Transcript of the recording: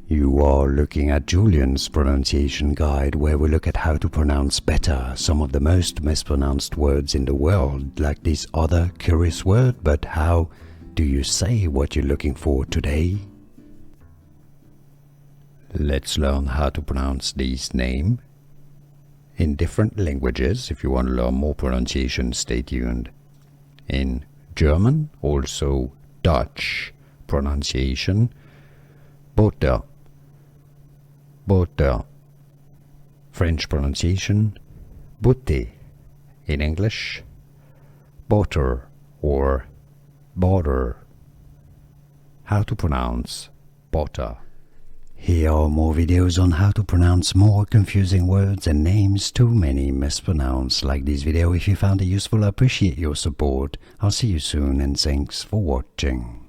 You are looking at Julian's pronunciation guide, where we look at how to pronounce better some of the most mispronounced words in the world, like this other curious word. But how do you say what you're looking for today? Let's learn how to pronounce this name in different languages. If you want to learn more pronunciation, stay tuned. In German, also Dutch pronunciation, Butter, butter. French pronunciation, butte. In English, butter or butter. How to pronounce butter. Here are more videos on how to pronounce more confusing words and names too many mispronounced. Like this video if you found it useful. I appreciate your support. I'll see you soon and thanks for watching.